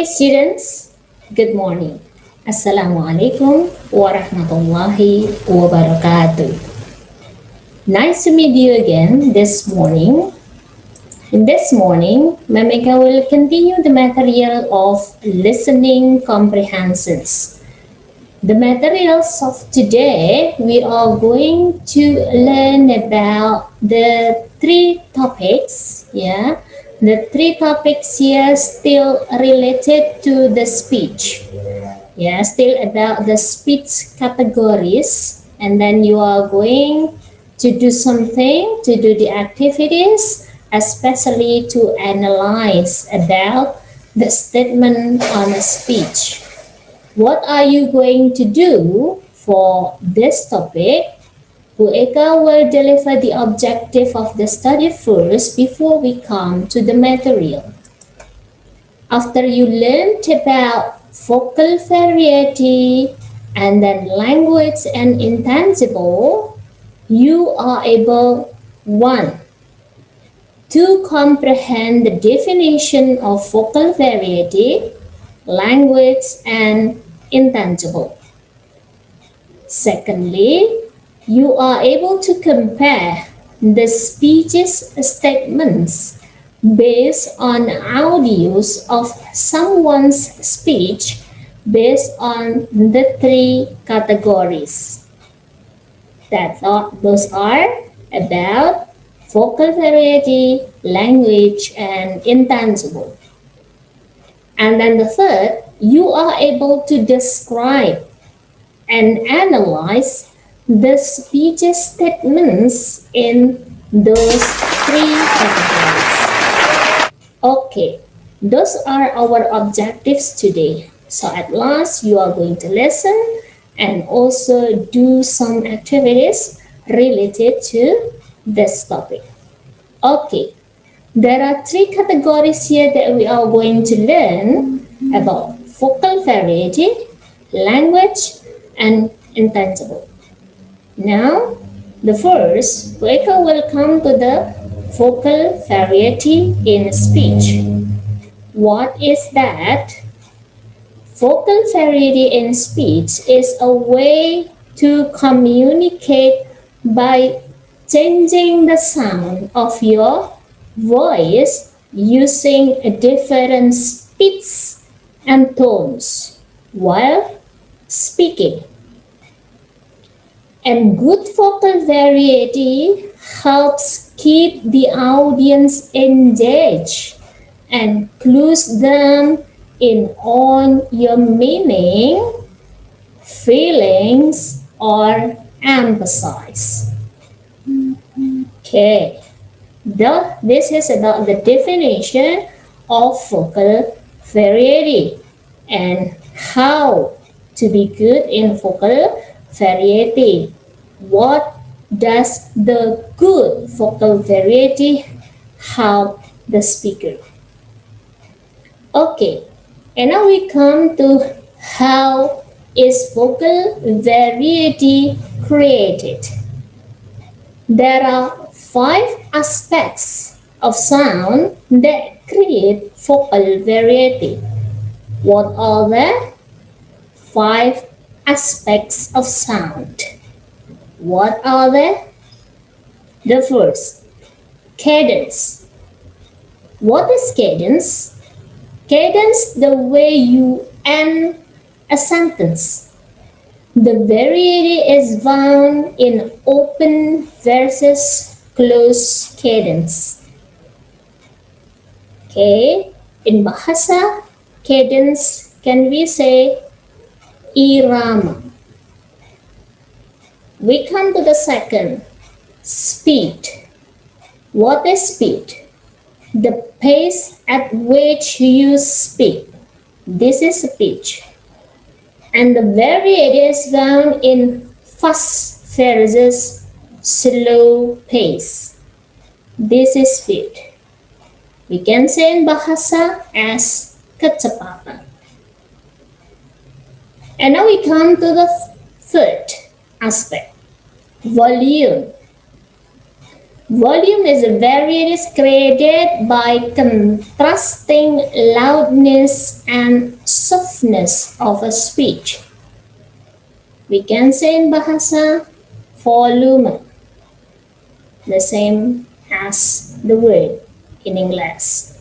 students, good morning. Assalamualaikum warahmatullahi wabarakatuh. Nice to meet you again this morning. This morning, Mamika will continue the material of listening comprehensions. The materials of today, we are going to learn about the three topics, the three topics here still related to the speech. Still about the speech categories, and then you are going to do something, to do the activities, especially to analyze about the statement on a speech. What are you going to do for this topic? Bu Eka will deliver the objective of the study first before we come to the material. After you learned about vocal variety and then language and intangible, you are able, one, to comprehend the definition of vocal variety, language, and intangible. Secondly, you are able to compare the speech's statements based on audios of someone's speech based on the three categories. Those are about vocal variety, language, and intangible. And then the third, you are able to describe and analyze the speech statements in those three categories. Okay, those are our objectives today. So at last, you are going to listen and also do some activities related to this topic. Okay, there are three categories here that we are going to learn about: vocal variety, language, and intangible. Now, the first, Weka will come to the vocal variety in speech. What is that? Vocal variety in speech is a way to communicate by changing the sound of your voice using different speeds and tones while speaking. And good vocal variety helps keep the audience engaged and clues them in on your meaning, feelings, or emphasis. Okay, this is about the definition of vocal variety and how to be good in vocal variety. What does the good vocal variety help the speaker? Okay, and now we come to how is vocal variety created. There are 5 aspects of sound that create vocal variety. What are the 5 aspects of sound? What are they? The first, cadence. What is cadence? Cadence, the way you end a sentence. The variety is found in open versus closed cadence. Okay, in bahasa, cadence can we say irama. We come to the second, speed. What is speed? The pace at which you speak. This is speech. And the variety is found in fast versus slow pace. This is speed. We can say in bahasa as kecepatan. And now we come to the third aspect, volume. Volume is a variance created by contrasting loudness and softness of a speech. We can say in Bahasa, volume, the same as the word in English.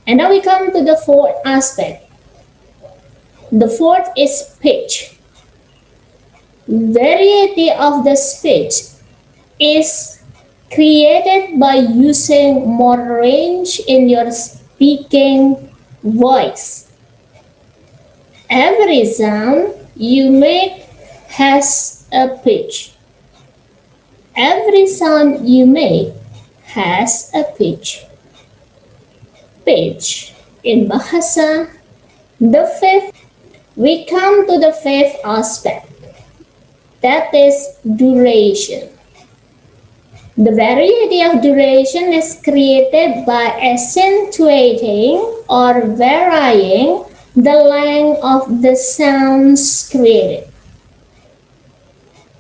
And now we come to the fourth aspect. The fourth is pitch. Variety of the speech is created by using more range in your speaking voice. Every sound you make has a pitch. Every sound you make has a pitch. Pitch in Bahasa. The fifth, we come to the fifth aspect. That is duration. The variety of duration is created by accentuating or varying the length of the sounds created.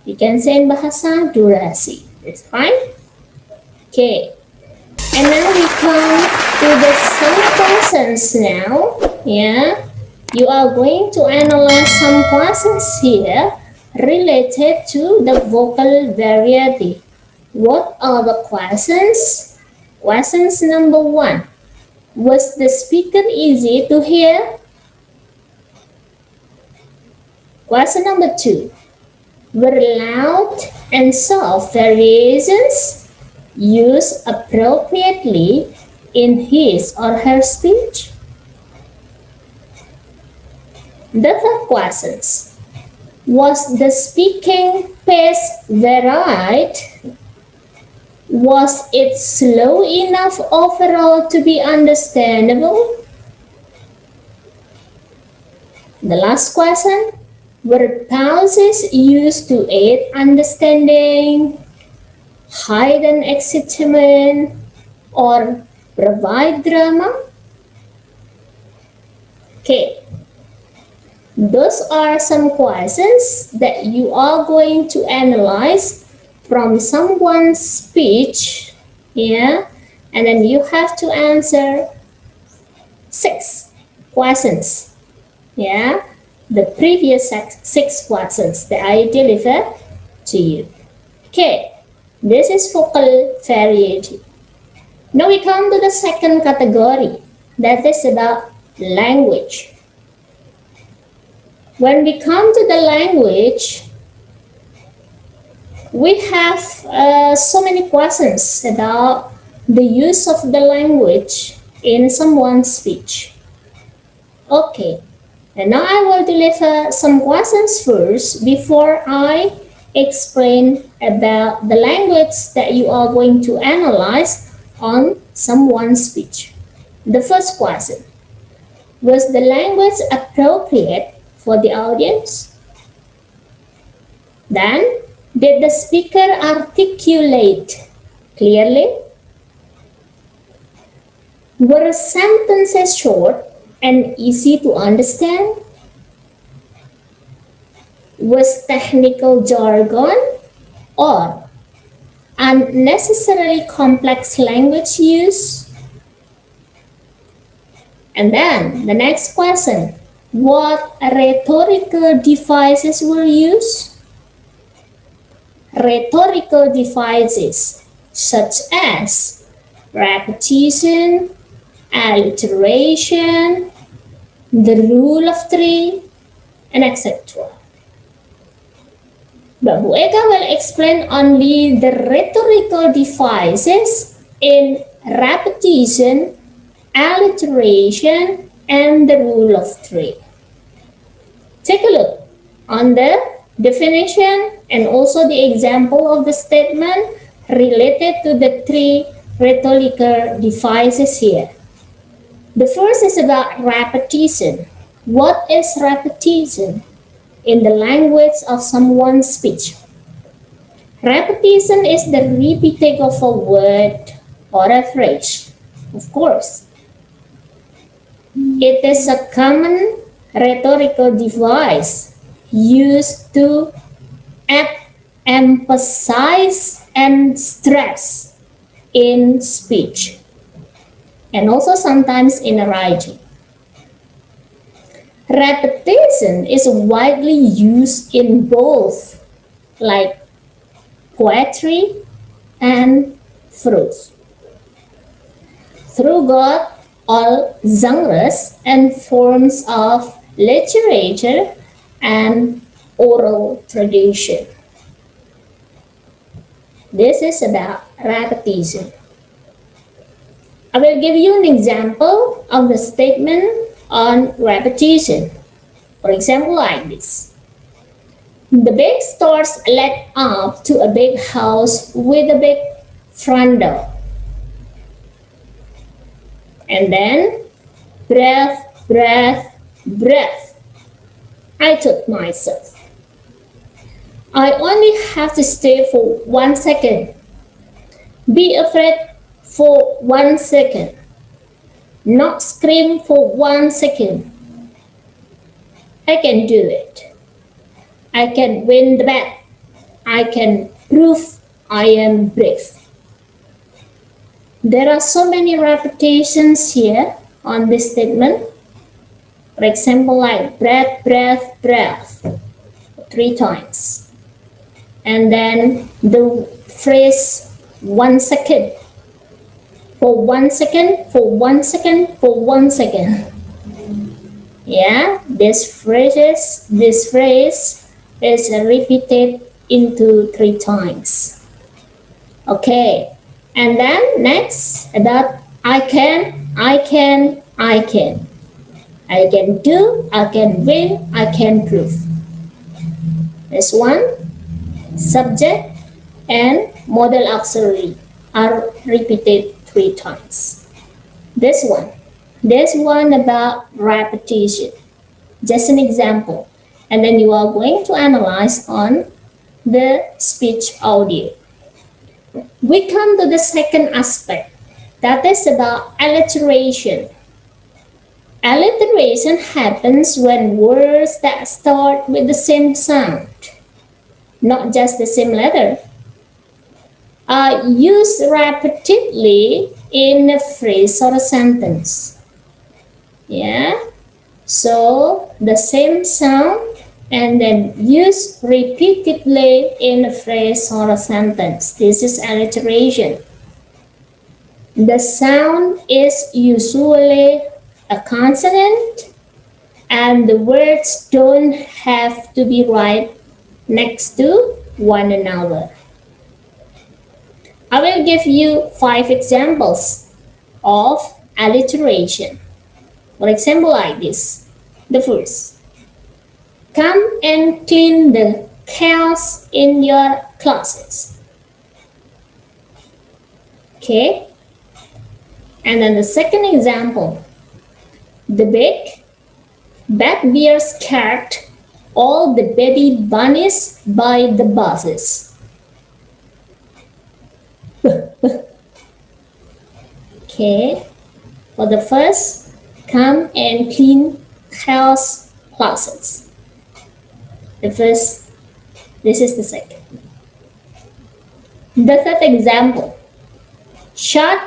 You can say in Bahasa, durasi. It's fine? Okay. And now we come to the some questions now. Yeah. You are going to analyze some questions here related to the vocal variety. What are the questions? Questions number 1. Was the speaker easy to hear? Question number 2. Were loud and soft variations used appropriately in his or her speech? The third question. Was the speaking pace varied? Was it slow enough overall to be understandable? The last question. Were pauses used to aid understanding, heighten excitement, or provide drama? Okay. Those are some questions that you are going to analyze from someone's speech, yeah, and then you have to answer 6 questions, yeah, the previous 6 questions that I delivered to you. Okay, this is vocal variety. Now we come to the second category, that is about language. When we come to the language, we have so many questions about the use of the language in someone's speech. Okay, and now I will deliver some questions first before I explain about the language that you are going to analyze on someone's speech. The first question. Was the language appropriate for the audience? Then, did the speaker articulate clearly? Were sentences short and easy to understand? Was technical jargon or unnecessarily complex language used? And then the next question, what rhetorical devices were used? Rhetorical devices such as repetition, alliteration, the rule of 3, and etc. But Bu Eka will explain only the rhetorical devices in repetition, alliteration, and the rule of 3. Take a look on the definition and also the example of the statement related to the 3 rhetorical devices here. The first is about repetition. What is repetition in the language of someone's speech? Repetition is the repeating of a word or a phrase, of course. It is a common rhetorical device used to emphasize and stress in speech, and also sometimes in writing. Repetition is widely used in both, like poetry and prose. Throughout all genres and forms of literature and oral tradition. This is about repetition. I will give you an example of the statement on repetition. For example, like this. The big stores led up to a big house with a big front door. And then, breath, breath, breath. I told myself, I only have to stay for 1 second. Be afraid for 1 second. Not scream for 1 second. I can do it. I can win the bet. I can prove I am brave. There are so many repetitions here on this statement. For example, like breath, breath, breath, 3 times. And then the phrase 1 second. For 1 second, for 1 second, for 1 second. Yeah, this phrase is repeated into 3 times. Okay, and then next about I can. I can do, I can win, I can prove. This one, subject and modal auxiliary are repeated 3 times. This one about repetition. Just an example. And then you are going to analyze on the speech audio. We come to the second aspect. That is about alliteration. Alliteration happens when words that start with the same sound, not just the same letter, are used repeatedly in a phrase or a sentence. Yeah, so the same sound and then used repeatedly in a phrase or a sentence. This is alliteration. The sound is usually a consonant and the words don't have to be right next to one another. I will give you 5 examples of alliteration. For example, like this. The first, come and clean the chaos in your closets. Okay. And then the second example, the big bad bear scared all the baby bunnies by the buses. Okay, for the first, come and clean house closets. The first, this is the second. The third example, shut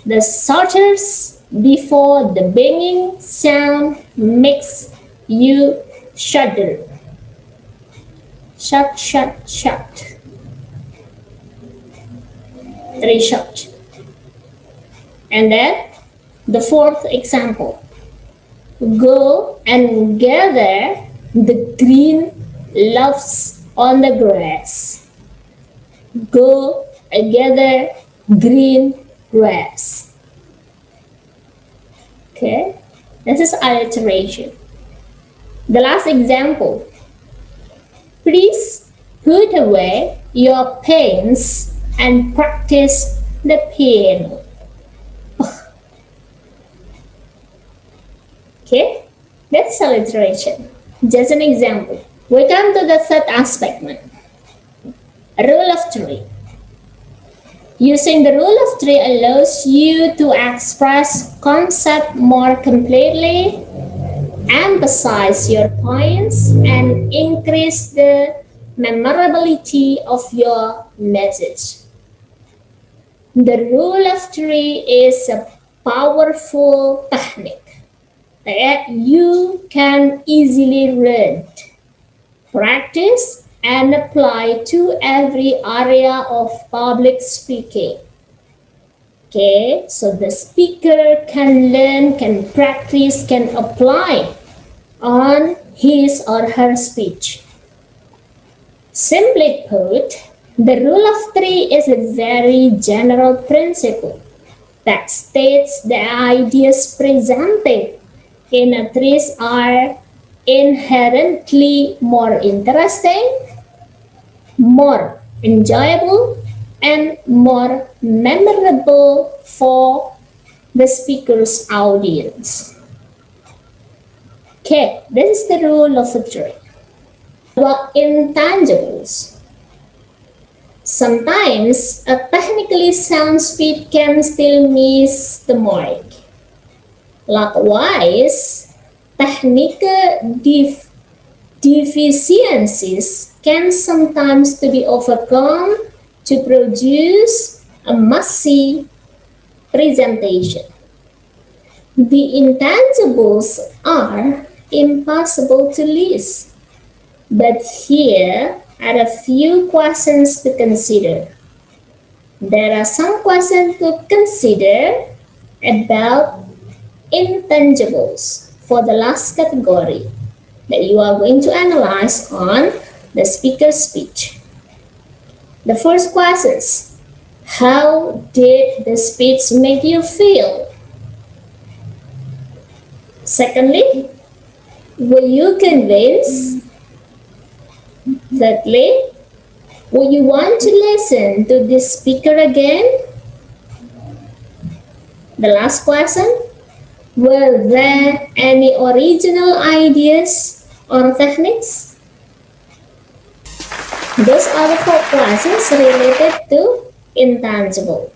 the shutters before the banging sound makes you shudder. Shut, shut, shut. 3 shut. And then the fourth example, go and gather the green leaves on the grass. Go and gather green grass. Okay, this is alliteration. The last example, please put away your pens and practice the piano. Okay, that's alliteration. Just an example. We come to the third aspect now. Rule of 3. Using the rule of 3 allows you to express concept more completely, emphasize your points, and increase the memorability of your message. The rule of three is a powerful technique that you can easily learn, practice, and apply to every area of public speaking. Okay, so the speaker can learn, can practice, can apply on his or her speech. Simply put, the rule of three is a very general principle that states the ideas presented in a trees are inherently more interesting, more enjoyable, and more memorable for the speaker's audience. Okay, this is the rule of three. About intangibles. Sometimes a technically sound speech can still miss the mark. Likewise, technical deficiencies can sometimes to be overcome to produce a messy presentation. The intangibles are impossible to list, but here are a few questions to consider. There are some questions to consider about intangibles for the last category that you are going to analyze on the speaker's speech. The first question is, how did the speech make you feel? Secondly, were you convinced? Thirdly, would you want to listen to this speaker again? The last question, were there any original ideas or techniques? Those are the 4 questions related to intangible.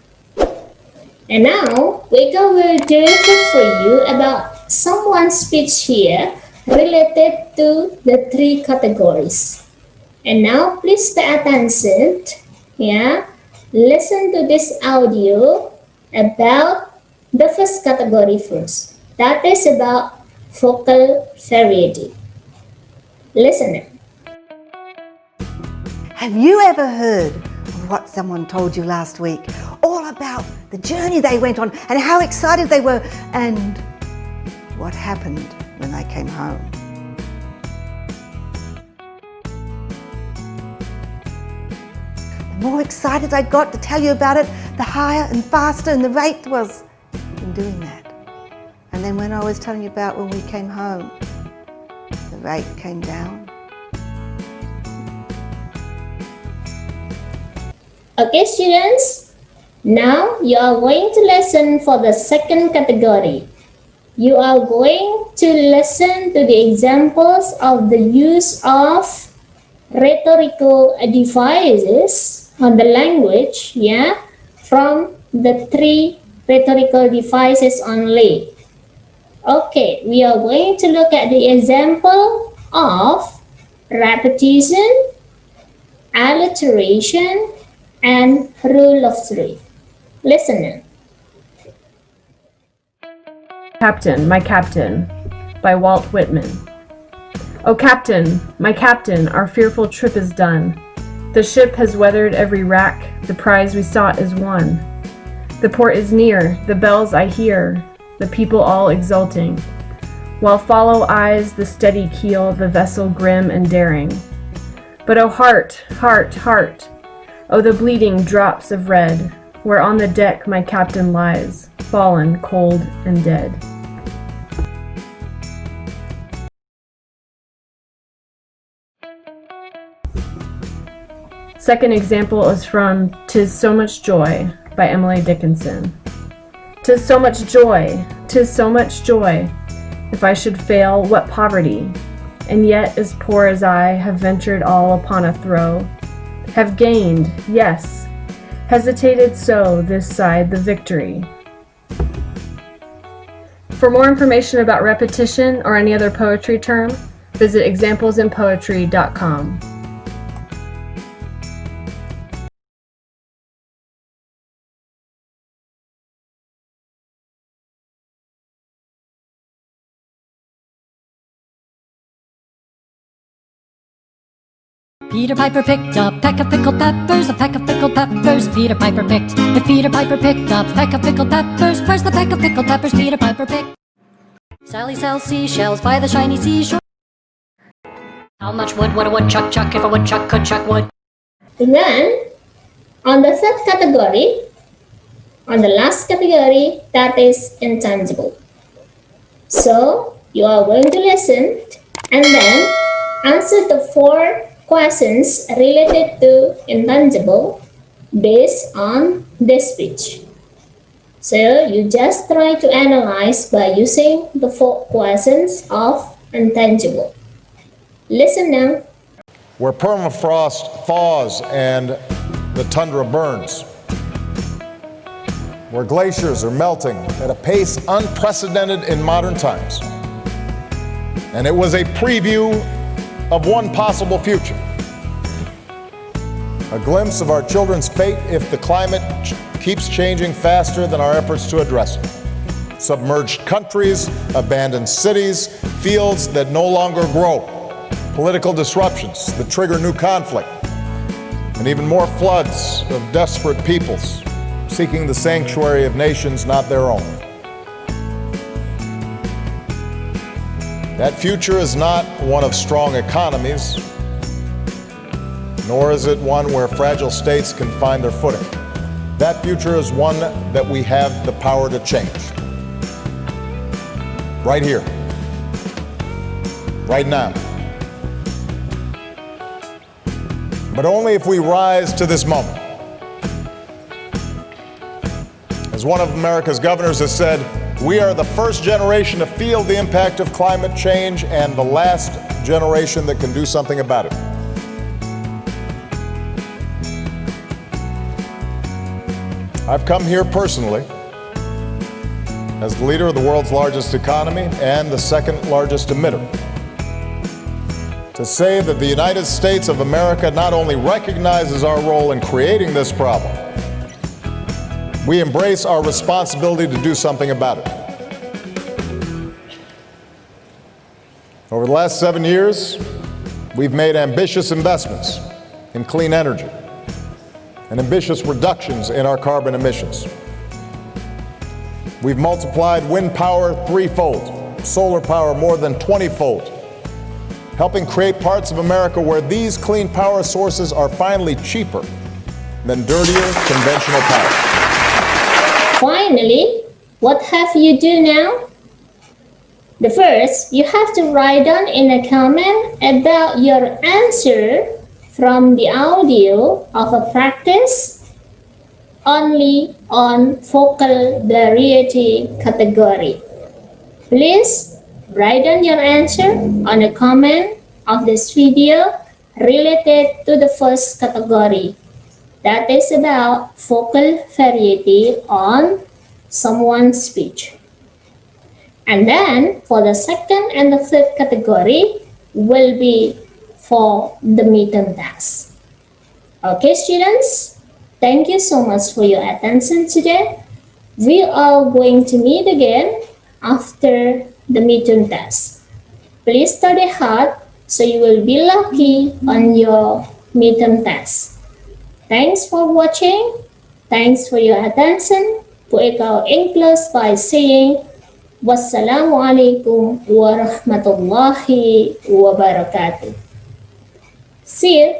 And now, Weka will deliver for you about someone's speech here related to the 3 categories. And now, please pay attention. Listen to this audio about the first category first. That is about vocal variety. Listen. Have you ever heard of what someone told you last week? All about the journey they went on and how excited they were and what happened when they came home. The more excited I got to tell you about it, the higher and faster and the rate was in doing that. And then when I was telling you about when we came home, the rate came down. Okay, students, now you are going to listen for the second category. You are going to listen to the examples of the use of rhetorical devices on the language, from the 3 rhetorical devices only. Okay, we are going to look at the example of repetition, alliteration, and rule of 3. Listen. Captain, my captain, by Walt Whitman. O captain, my captain, our fearful trip is done. The ship has weathered every rack, the prize we sought is won. The port is near, the bells I hear, the people all exulting, while follow eyes the steady keel, the vessel grim and daring. But O heart, heart, heart, O the bleeding drops of red, where on the deck my captain lies, fallen, cold, and dead. Second example is from "'Tis So Much Joy" by Emily Dickinson. 'Tis so much joy, 'tis so much joy. If I should fail, what poverty! And yet, as poor as I, have ventured all upon a throw, have gained, yes, hesitated so this side the victory. For more information about repetition or any other poetry term, visit examplesinpoetry.com. Peter Piper picked a peck of pickled peppers, a peck of pickled peppers Peter Piper picked. If Peter Piper picked a peck of pickled peppers, where's the peck of pickled peppers Peter Piper picked? Sally sells seashells by the shiny seashore. How much wood would a woodchuck chuck if a woodchuck could chuck wood? Then, on the third category, on the last category, that is intangible. So, you are going to listen and then answer the 4 questions related to intangible based on this speech. So, you just try to analyze by using the 4 questions of intangible. Listen now. Where permafrost thaws and the tundra burns, where glaciers are melting at a pace unprecedented in modern times. And it was a preview of one possible future. A glimpse of our children's fate if the climate keeps changing faster than our efforts to address it. Submerged countries, abandoned cities, fields that no longer grow, political disruptions that trigger new conflict, and even more floods of desperate peoples seeking the sanctuary of nations not their own. That future is not one of strong economies, nor is it one where fragile states can find their footing. That future is one that we have the power to change. Right here, right now. But only if we rise to this moment. As one of America's governors has said, we are the first generation to feel the impact of climate change and the last generation that can do something about it. I've come here personally as the leader of the world's largest economy and the second largest emitter to say that the United States of America not only recognizes our role in creating this problem, we embrace our responsibility to do something about it. Over the last 7 years, we've made ambitious investments in clean energy and ambitious reductions in our carbon emissions. We've multiplied wind power 3-fold, solar power more than 20-fold, helping create parts of America where these clean power sources are finally cheaper than dirtier conventional power. Finally, what have you do now? The first, you have to write down in a comment about your answer from the audio of a practice only on vocabulary category. Please write down your answer on a comment of this video related to the first category. That is about vocal variety on someone's speech. And then for the second and the third category will be for the midterm test. Okay, students, thank you so much for your attention today. We are going to meet again after the midterm test. Please study hard so you will be lucky on your midterm test. Thanks for watching. Thanks for your attention. Put our English by saying Wassalamualaikum warahmatullahi wabarakatuh. See you.